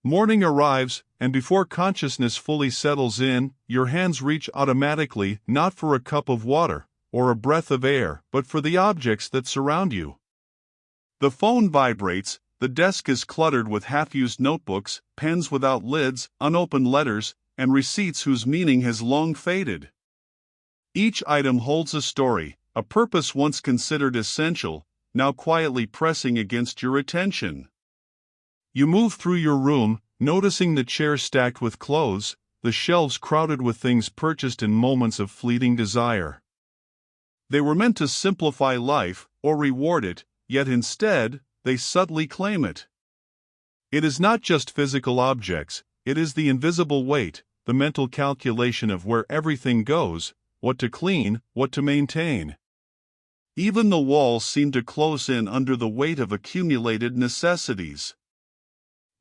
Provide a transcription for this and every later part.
Morning arrives, and before consciousness fully settles in, your hands reach automatically, not for a cup of water or a breath of air, but for the objects that surround you. The phone vibrates, the desk is cluttered with half-used notebooks, pens without lids, unopened letters, and receipts whose meaning has long faded. Each item holds a story, a purpose once considered essential, now quietly pressing against your attention. You move through your room, noticing the chairs stacked with clothes, the shelves crowded with things purchased in moments of fleeting desire. They were meant to simplify life, or reward it, yet instead, they subtly claim it. It is not just physical objects, it is the invisible weight, the mental calculation of where everything goes, what to clean, what to maintain. Even the walls seem to close in under the weight of accumulated necessities.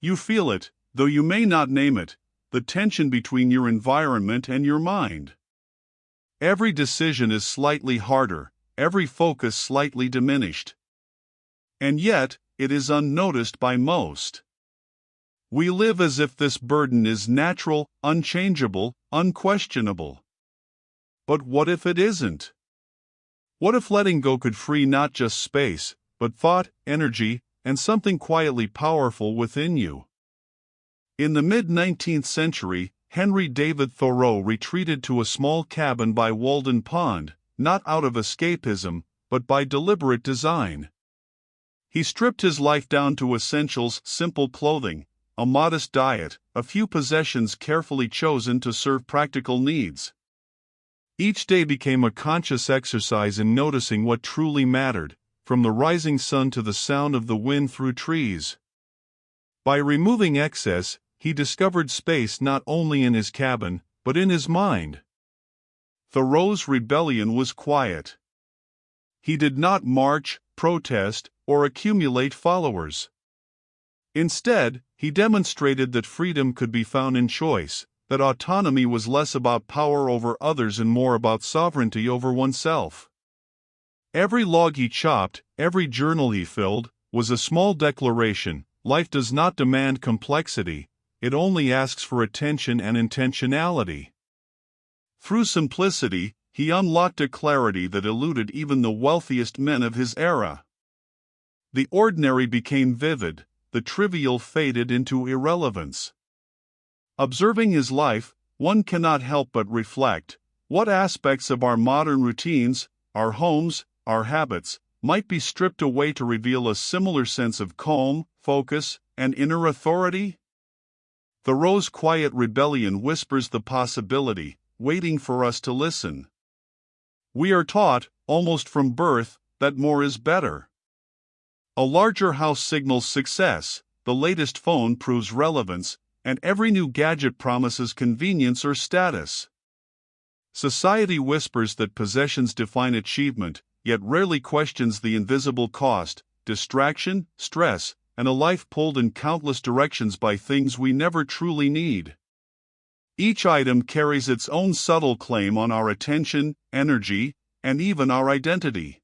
You feel it, though you may not name it, the tension between your environment and your mind. Every decision is slightly harder, every focus slightly diminished. And yet, it is unnoticed by most. We live as if this burden is natural, unchangeable, unquestionable. But what if it isn't? What if letting go could free not just space, but thought, energy, and something quietly powerful within you? In the mid-19th century, Henry David Thoreau retreated to a small cabin by Walden Pond, not out of escapism, but by deliberate design. He stripped his life down to essentials: simple clothing, a modest diet, a few possessions carefully chosen to serve practical needs. Each day became a conscious exercise in noticing what truly mattered, from the rising sun to the sound of the wind through trees. By removing excess, he discovered space not only in his cabin, but in his mind. Thoreau's rebellion was quiet. He did not march, protest, or accumulate followers. Instead, he demonstrated that freedom could be found in choice, that autonomy was less about power over others and more about sovereignty over oneself. Every log he chopped, every journal he filled, was a small declaration: life does not demand complexity, it only asks for attention and intentionality. Through simplicity, he unlocked a clarity that eluded even the wealthiest men of his era. The ordinary became vivid, the trivial faded into irrelevance. Observing his life, one cannot help but reflect: what aspects of our modern routines, our homes, our habits, might be stripped away to reveal a similar sense of calm, focus, and inner authority? Thoreau's quiet rebellion whispers the possibility, waiting for us to listen. We are taught, almost from birth, that more is better. A larger house signals success, the latest phone proves relevance, and every new gadget promises convenience or status. Society whispers that possessions define achievement, yet rarely questions the invisible cost: distraction, stress, and a life pulled in countless directions by things we never truly need. Each item carries its own subtle claim on our attention, energy, and even our identity.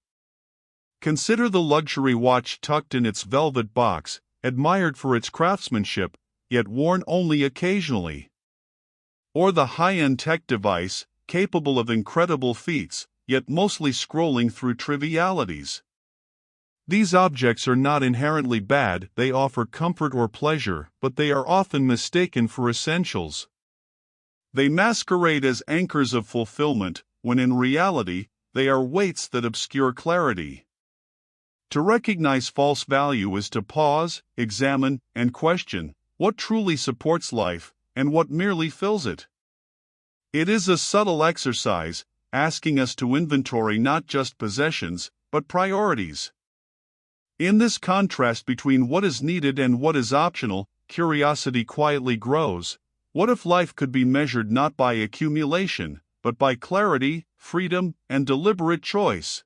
Consider the luxury watch tucked in its velvet box, admired for its craftsmanship, yet worn only occasionally. Or the high-end tech device, capable of incredible feats, yet mostly scrolling through trivialities. These objects are not inherently bad, they offer comfort or pleasure, but they are often mistaken for essentials. They masquerade as anchors of fulfillment, when in reality, they are weights that obscure clarity. To recognize false value is to pause, examine, and question what truly supports life, and what merely fills it. It is a subtle exercise, asking us to inventory not just possessions, but priorities. In this contrast between what is needed and what is optional, curiosity quietly grows. What if life could be measured not by accumulation, but by clarity, freedom, and deliberate choice?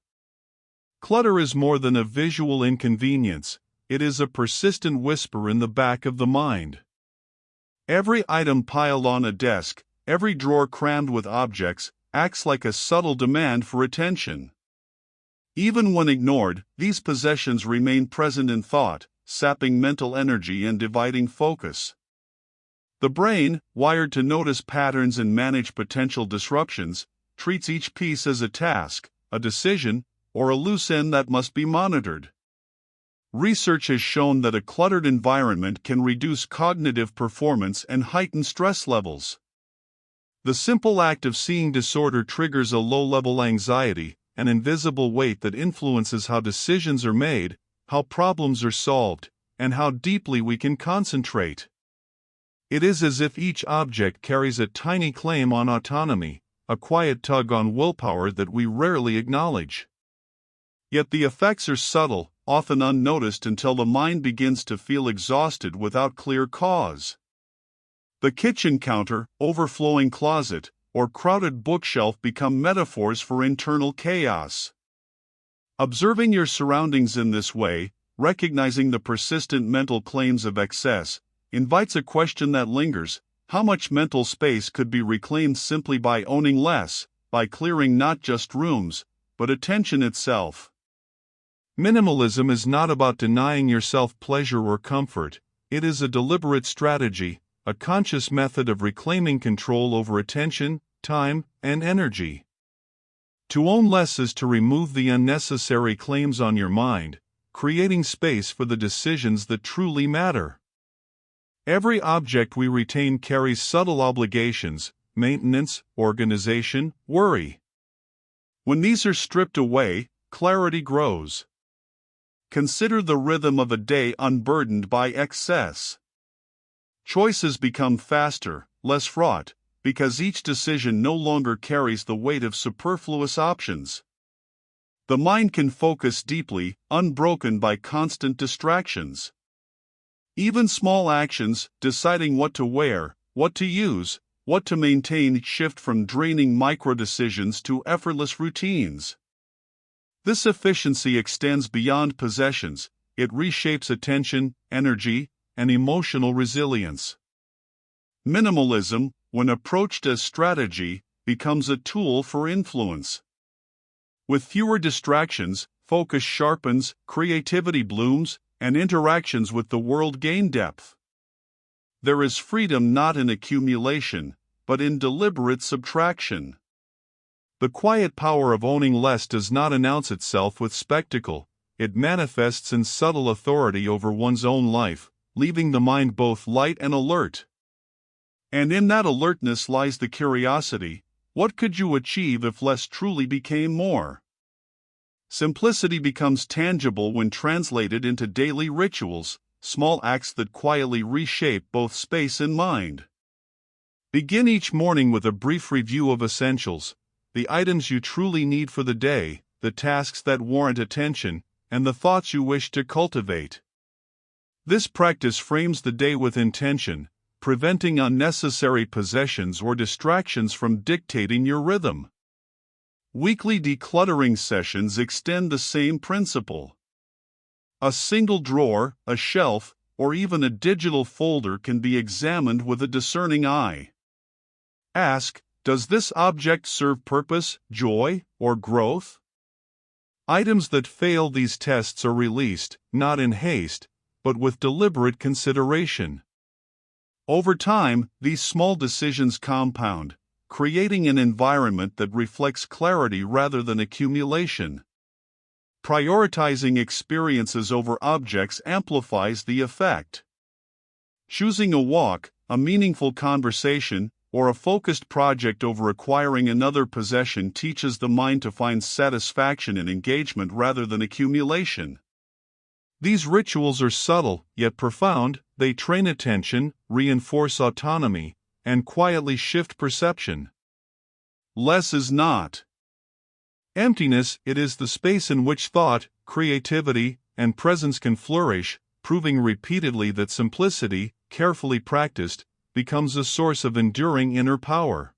Clutter is more than a visual inconvenience, it is a persistent whisper in the back of the mind. Every item piled on a desk, every drawer crammed with objects, acts like a subtle demand for attention. Even when ignored, these possessions remain present in thought, sapping mental energy and dividing focus. The brain, wired to notice patterns and manage potential disruptions, treats each piece as a task, a decision, or a loose end that must be monitored. Research has shown that a cluttered environment can reduce cognitive performance and heighten stress levels. The simple act of seeing disorder triggers a low-level anxiety, an invisible weight that influences how decisions are made, how problems are solved, and how deeply we can concentrate. It is as if each object carries a tiny claim on autonomy, a quiet tug on willpower that we rarely acknowledge. Yet the effects are subtle, often unnoticed until the mind begins to feel exhausted without clear cause. The kitchen counter, overflowing closet, or crowded bookshelf become metaphors for internal chaos. Observing your surroundings in this way, recognizing the persistent mental claims of excess, invites a question that lingers: how much mental space could be reclaimed simply by owning less, by clearing not just rooms, but attention itself? Minimalism is not about denying yourself pleasure or comfort. It is a deliberate strategy, a conscious method of reclaiming control over attention, time, and energy. To own less is to remove the unnecessary claims on your mind, creating space for the decisions that truly matter. Every object we retain carries subtle obligations: maintenance, organization, worry. When these are stripped away, clarity grows. Consider the rhythm of a day unburdened by excess. Choices become faster, less fraught, because each decision no longer carries the weight of superfluous options. The mind can focus deeply, unbroken by constant distractions. Even small actions, deciding what to wear, what to use, what to maintain, shift from draining micro-decisions to effortless routines. This efficiency extends beyond possessions. It reshapes attention, energy, and emotional resilience. Minimalism, when approached as strategy, becomes a tool for influence. With fewer distractions, focus sharpens, creativity blooms, and interactions with the world gain depth. There is freedom not in accumulation, but in deliberate subtraction. The quiet power of owning less does not announce itself with spectacle. It manifests in subtle authority over one's own life, leaving the mind both light and alert. And in that alertness lies the curiosity: what could you achieve if less truly became more? Simplicity becomes tangible when translated into daily rituals, small acts that quietly reshape both space and mind. Begin each morning with a brief review of essentials, the items you truly need for the day, the tasks that warrant attention, and the thoughts you wish to cultivate. This practice frames the day with intention, preventing unnecessary possessions or distractions from dictating your rhythm. Weekly decluttering sessions extend the same principle. A single drawer, a shelf, or even a digital folder can be examined with a discerning eye. Ask: does this object serve purpose, joy, or growth? Items that fail these tests are released, not in haste, but with deliberate consideration. Over time, these small decisions compound, creating an environment that reflects clarity rather than accumulation. Prioritizing experiences over objects amplifies the effect. Choosing a walk, a meaningful conversation, or a focused project over acquiring another possession teaches the mind to find satisfaction in engagement rather than accumulation. These rituals are subtle, yet profound. They train attention, reinforce autonomy, and quietly shift perception. Less is not emptiness, it is the space in which thought, creativity, and presence can flourish, proving repeatedly that simplicity, carefully practiced, becomes a source of enduring inner power.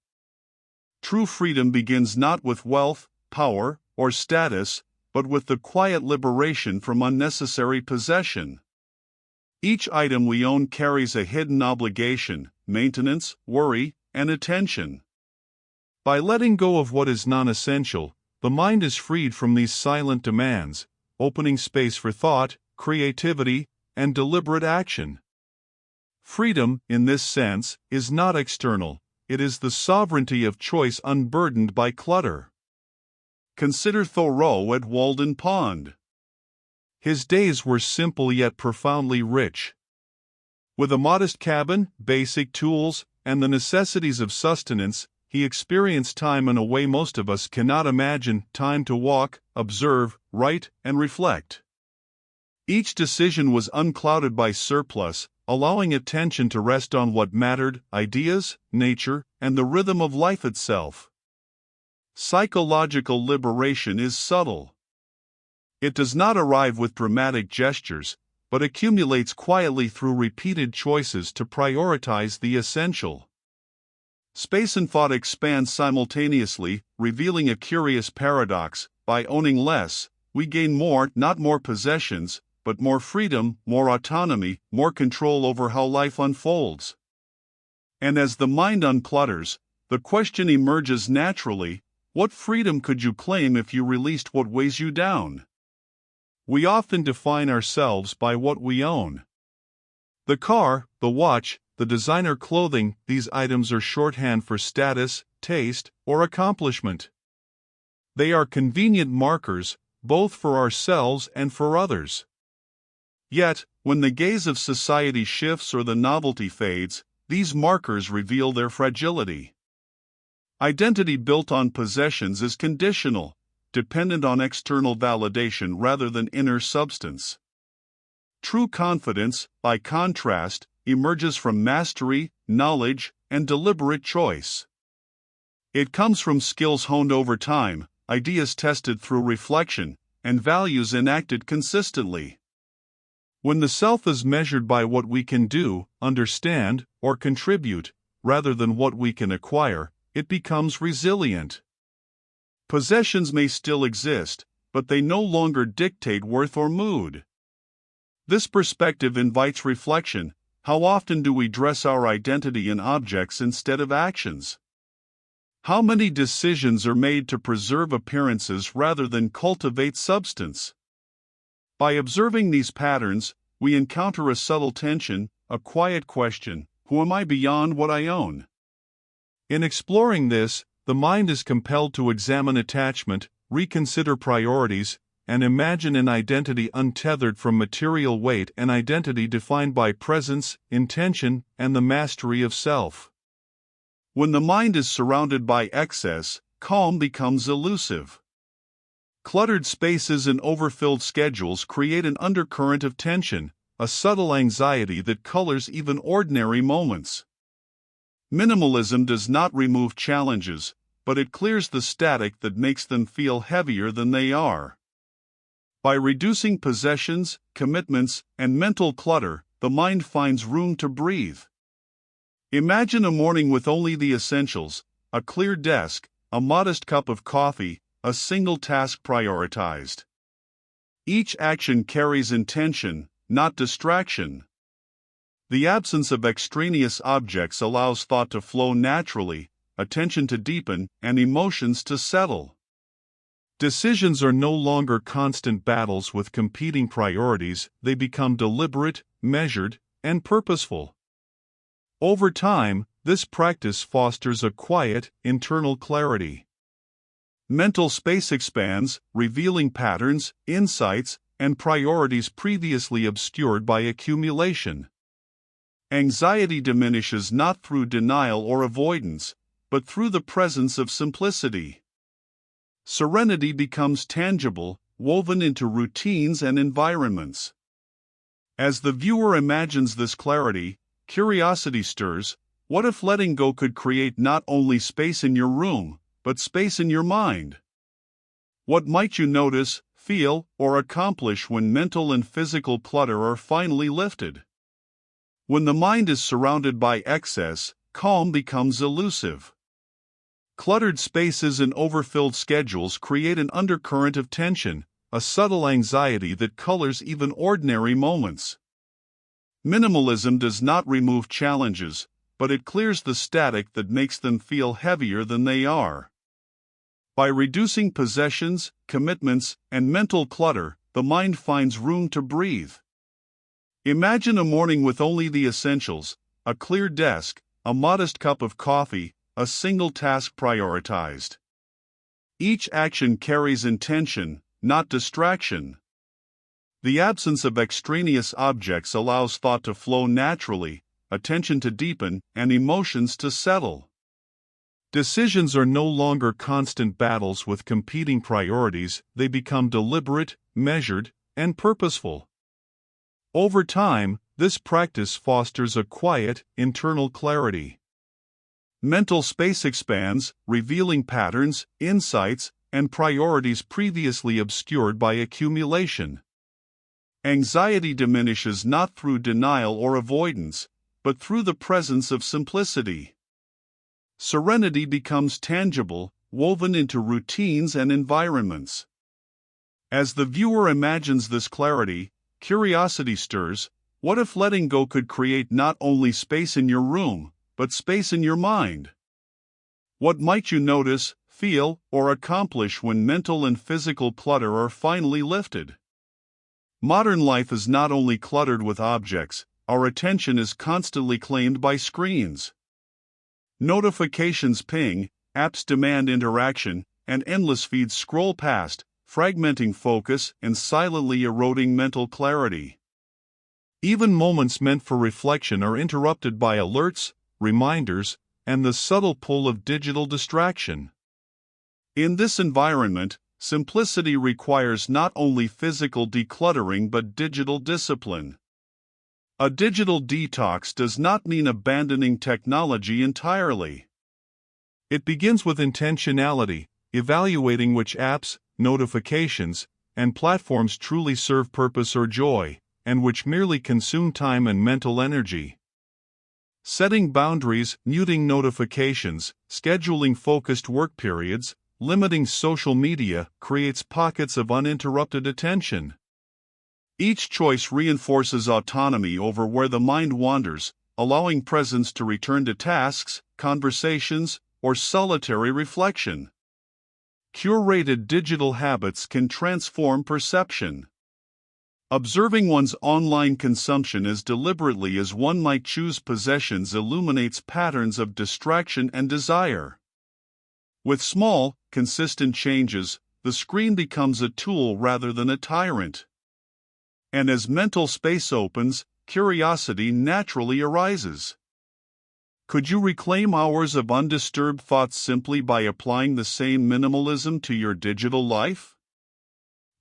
True freedom begins not with wealth, power, or status, but with the quiet liberation from unnecessary possession. Each item we own carries a hidden obligation, maintenance, worry, and attention. By letting go of what is non-essential, the mind is freed from these silent demands, opening space for thought, creativity, and deliberate action. Freedom, in this sense, is not external, it is the sovereignty of choice unburdened by clutter. Consider Thoreau at Walden Pond. His days were simple yet profoundly rich. With a modest cabin, basic tools, and the necessities of sustenance, he experienced time in a way most of us cannot imagine, time to walk, observe, write, and reflect. Each decision was unclouded by surplus, allowing attention to rest on what mattered: ideas, nature, and the rhythm of life itself. Psychological liberation is subtle. It does not arrive with dramatic gestures, but accumulates quietly through repeated choices to prioritize the essential. Space and thought expand simultaneously, revealing a curious paradox. By owning less, we gain more, not more possessions, but more freedom, more autonomy, more control over how life unfolds. And as the mind unclutters, the question emerges naturally: what freedom could you claim if you released what weighs you down? We often define ourselves by what we own. The car, the watch, the designer clothing, these items are shorthand for status, taste, or accomplishment. They are convenient markers, both for ourselves and for others. Yet, when the gaze of society shifts or the novelty fades, these markers reveal their fragility. Identity built on possessions is conditional, dependent on external validation rather than inner substance. True confidence, by contrast, emerges from mastery, knowledge, and deliberate choice. It comes from skills honed over time, ideas tested through reflection, and values enacted consistently. When the self is measured by what we can do, understand, or contribute, rather than what we can acquire, it becomes resilient. Possessions may still exist, but they no longer dictate worth or mood. This perspective invites reflection. How often do we dress our identity in objects instead of actions? How many decisions are made to preserve appearances rather than cultivate substance? By observing these patterns, we encounter a subtle tension, a quiet question: who am I beyond what I own? In exploring this, the mind is compelled to examine attachment, reconsider priorities, and imagine an identity untethered from material weight, an identity defined by presence, intention, and the mastery of self. When the mind is surrounded by excess, calm becomes elusive. Cluttered spaces and overfilled schedules create an undercurrent of tension, a subtle anxiety that colors even ordinary moments. Minimalism does not remove challenges, but it clears the static that makes them feel heavier than they are. By reducing possessions, commitments, and mental clutter, the mind finds room to breathe. Imagine a morning with only the essentials: a clear desk, a modest cup of coffee, a single task prioritized. Each action carries intention, not distraction. The absence of extraneous objects allows thought to flow naturally, attention to deepen, and emotions to settle. Decisions are no longer constant battles with competing priorities, they become deliberate, measured, and purposeful. Over time, this practice fosters a quiet, internal clarity. Mental space expands, revealing patterns, insights, and priorities previously obscured by accumulation. Anxiety diminishes not through denial or avoidance, but through the presence of simplicity. Serenity becomes tangible, woven into routines and environments. As the viewer imagines this clarity, curiosity stirs. What if letting go could create not only space in your room, but space in your mind? What might you notice, feel, or accomplish when mental and physical clutter are finally lifted? When the mind is surrounded by excess, calm becomes elusive. Cluttered spaces and overfilled schedules create an undercurrent of tension, a subtle anxiety that colors even ordinary moments. Minimalism does not remove challenges, but it clears the static that makes them feel heavier than they are. By reducing possessions, commitments, and mental clutter, the mind finds room to breathe. Imagine a morning with only the essentials: a clear desk, a modest cup of coffee, a single task prioritized. Each action carries intention, not distraction. The absence of extraneous objects allows thought to flow naturally, attention to deepen, and emotions to settle. Decisions are no longer constant battles with competing priorities, they become deliberate, measured, and purposeful. Over time, this practice fosters a quiet, internal clarity. Mental space expands, revealing patterns, insights, and priorities previously obscured by accumulation. Anxiety diminishes not through denial or avoidance, but through the presence of simplicity. Serenity becomes tangible, woven into routines and environments. As the viewer imagines this clarity, curiosity stirs. What if letting go could create not only space in your room, but space in your mind? What might you notice, feel, or accomplish when mental and physical clutter are finally lifted? Modern life is not only cluttered with objects, our attention is constantly claimed by screens. Notifications ping, apps demand interaction, and endless feeds scroll past, fragmenting focus and silently eroding mental clarity. Even moments meant for reflection are interrupted by alerts, reminders, and the subtle pull of digital distraction. In this environment, simplicity requires not only physical decluttering but digital discipline. A digital detox does not mean abandoning technology entirely. It begins with intentionality, evaluating which apps, notifications, and platforms truly serve purpose or joy, and which merely consume time and mental energy. Setting boundaries, muting notifications, scheduling focused work periods, limiting social media creates pockets of uninterrupted attention. Each choice reinforces autonomy over where the mind wanders, allowing presence to return to tasks, conversations, or solitary reflection. Curated digital habits can transform perception. Observing one's online consumption as deliberately as one might choose possessions illuminates patterns of distraction and desire. With small, consistent changes, the screen becomes a tool rather than a tyrant. And as mental space opens, curiosity naturally arises. Could you reclaim hours of undisturbed thought simply by applying the same minimalism to your digital life?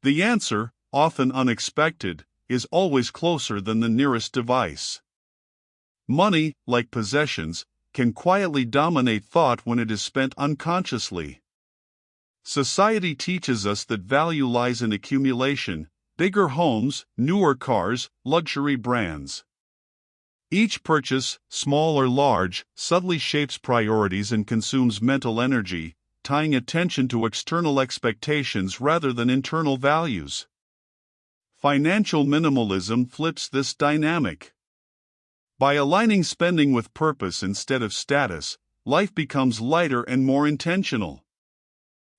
The answer, often unexpected, is always closer than the nearest device. Money, like possessions, can quietly dominate thought when it is spent unconsciously. Society teaches us that value lies in accumulation: bigger homes, newer cars, luxury brands. Each purchase, small or large, subtly shapes priorities and consumes mental energy, tying attention to external expectations rather than internal values. Financial minimalism flips this dynamic. By aligning spending with purpose instead of status, life becomes lighter and more intentional.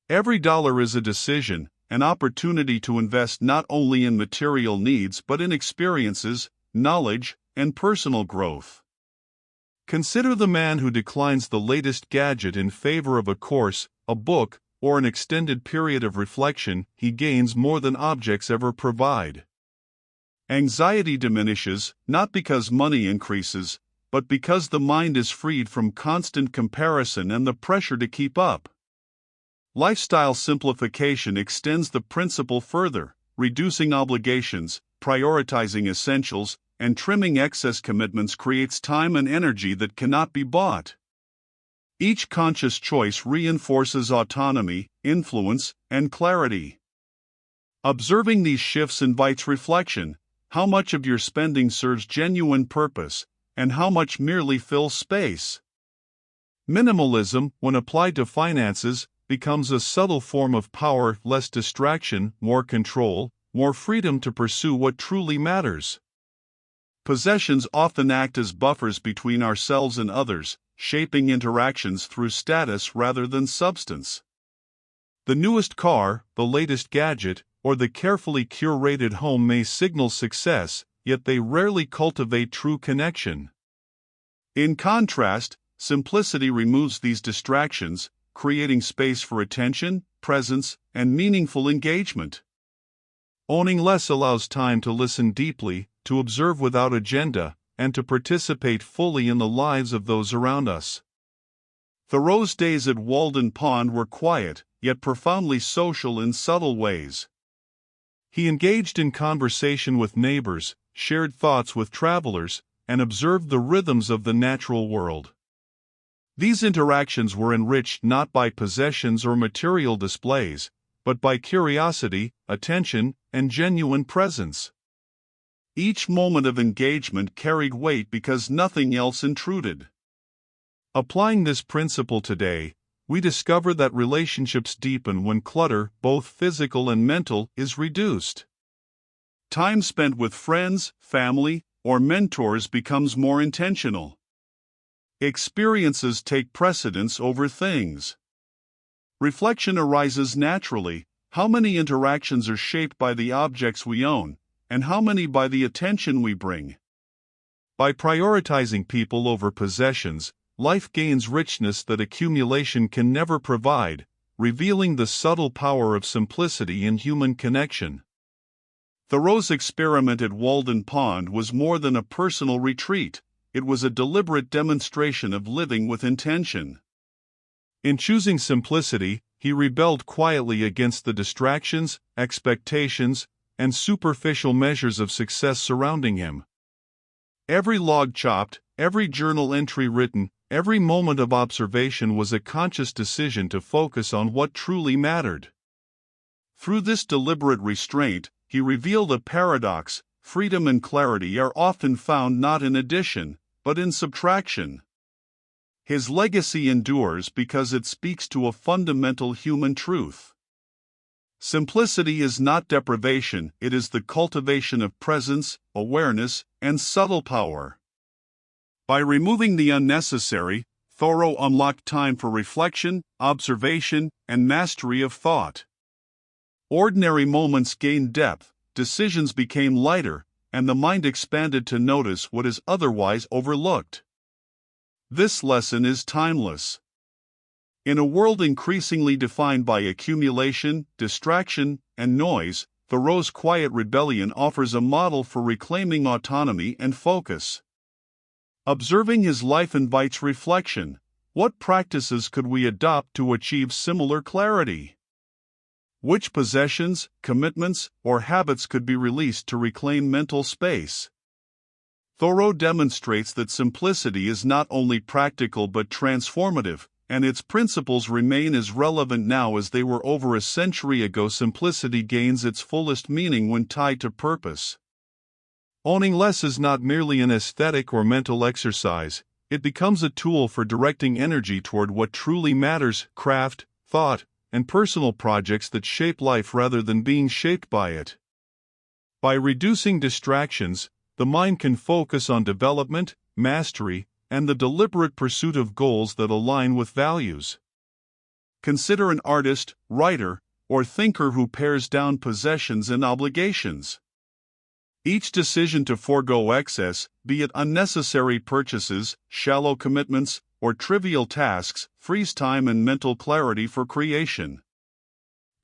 Every dollar is a decision, an opportunity to invest not only in material needs but in experiences, knowledge, and personal growth. Consider the man who declines the latest gadget in favor of a course, a book, or an extended period of reflection. He gains more than objects ever provide. Anxiety diminishes, not because money increases, but because the mind is freed from constant comparison and the pressure to keep up. Lifestyle simplification extends the principle further, reducing obligations, prioritizing essentials, and trimming excess commitments creates time and energy that cannot be bought. Each conscious choice reinforces autonomy, influence, and clarity. Observing these shifts invites reflection: how much of your spending serves genuine purpose, and how much merely fills space? Minimalism, when applied to finances, becomes a subtle form of power: less distraction, more control, more freedom to pursue what truly matters. Possessions often act as buffers between ourselves and others, shaping interactions through status rather than substance. The newest car, the latest gadget, or the carefully curated home may signal success, yet they rarely cultivate true connection. In contrast, simplicity removes these distractions, creating space for attention, presence, and meaningful engagement. Owning less allows time to listen deeply, to observe without agenda, and to participate fully in the lives of those around us. Thoreau's days at Walden Pond were quiet, yet profoundly social in subtle ways. He engaged in conversation with neighbors, shared thoughts with travelers, and observed the rhythms of the natural world. These interactions were enriched not by possessions or material displays, but by curiosity, attention, and genuine presence. Each moment of engagement carried weight because nothing else intruded. Applying this principle today, we discover that relationships deepen when clutter, both physical and mental, is reduced. Time spent with friends, family, or mentors becomes more intentional. Experiences take precedence over things. Reflection arises naturally. How many interactions are shaped by the objects we own, and how many by the attention we bring? By prioritizing people over possessions, life gains richness that accumulation can never provide, revealing the subtle power of simplicity in human connection. Thoreau's experiment at Walden Pond was more than a personal retreat, it was a deliberate demonstration of living with intention. In choosing simplicity, he rebelled quietly against the distractions, expectations, and superficial measures of success surrounding him. Every log chopped, every journal entry written, every moment of observation was a conscious decision to focus on what truly mattered. Through this deliberate restraint, he revealed a paradox: freedom and clarity are often found not in addition, but in subtraction. His legacy endures because it speaks to a fundamental human truth. Simplicity is not deprivation, it is the cultivation of presence, awareness, and subtle power. By removing the unnecessary, Thoreau unlocked time for reflection, observation, and mastery of thought. Ordinary moments gained depth, decisions became lighter, and the mind expanded to notice what is otherwise overlooked. This lesson is timeless. In a world increasingly defined by accumulation, distraction, and noise, Thoreau's quiet rebellion offers a model for reclaiming autonomy and focus. Observing his life invites reflection. What practices could we adopt to achieve similar clarity? Which possessions, commitments, or habits could be released to reclaim mental space? Thoreau demonstrates that simplicity is not only practical but transformative, and its principles remain as relevant now as they were over a century ago. Simplicity gains its fullest meaning when tied to purpose. Owning less is not merely an aesthetic or mental exercise, it becomes a tool for directing energy toward what truly matters: craft, thought, and personal projects that shape life rather than being shaped by it. By reducing distractions, the mind can focus on development, mastery, and the deliberate pursuit of goals that align with values. Consider an artist, writer, or thinker who pares down possessions and obligations. Each decision to forego excess, be it unnecessary purchases, shallow commitments, or trivial tasks, frees time and mental clarity for creation.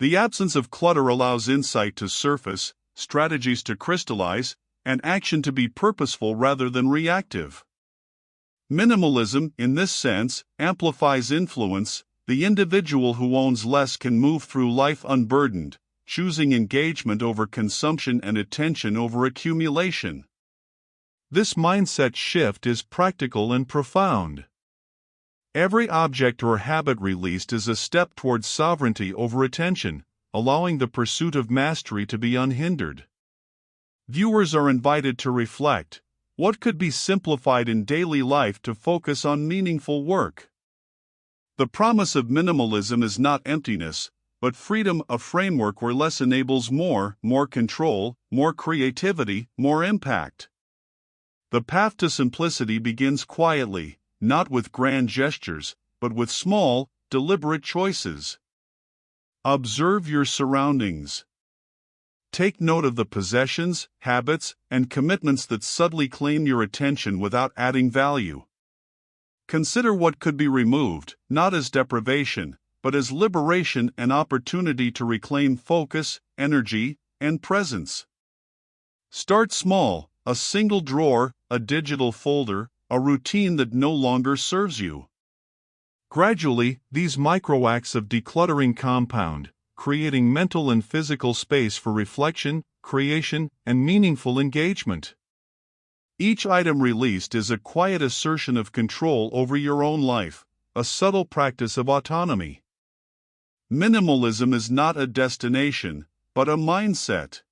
The absence of clutter allows insight to surface, strategies to crystallize, and action to be purposeful rather than reactive. Minimalism, in this sense, amplifies influence. The individual who owns less can move through life unburdened, choosing engagement over consumption and attention over accumulation. This mindset shift is practical and profound. Every object or habit released is a step towards sovereignty over attention, allowing the pursuit of mastery to be unhindered. Viewers are invited to reflect: what could be simplified in daily life to focus on meaningful work? The promise of minimalism is not emptiness, but freedom, a framework where less enables more control, more creativity, more impact. The path to simplicity begins quietly, not with grand gestures, but with small, deliberate choices. Observe your surroundings. Take note of the possessions, habits, and commitments that subtly claim your attention without adding value. Consider what could be removed, not as deprivation, but as liberation and opportunity to reclaim focus, energy, and presence. Start small: a single drawer, a digital folder, a routine that no longer serves you. Gradually, these micro-acts of decluttering compound, creating mental and physical space for reflection, creation, and meaningful engagement. Each item released is a quiet assertion of control over your own life, a subtle practice of autonomy. Minimalism is not a destination, but a mindset.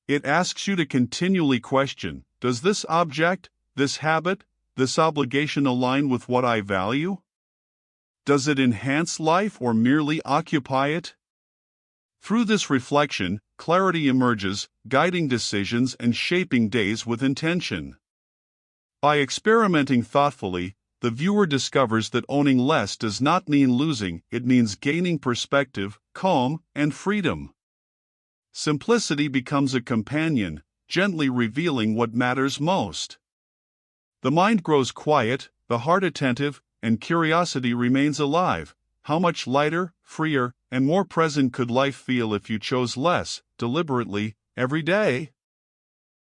It asks you to continually question: does this object, this habit, this obligation align with what I value? Does it enhance life or merely occupy it? Through this reflection, clarity emerges, guiding decisions and shaping days with intention. By experimenting thoughtfully, the viewer discovers that owning less does not mean losing, it means gaining perspective, calm, and freedom. Simplicity becomes a companion, gently revealing what matters most. The mind grows quiet, the heart attentive, and curiosity remains alive. How much lighter, freer, and more present could life feel if you chose less, deliberately, every day?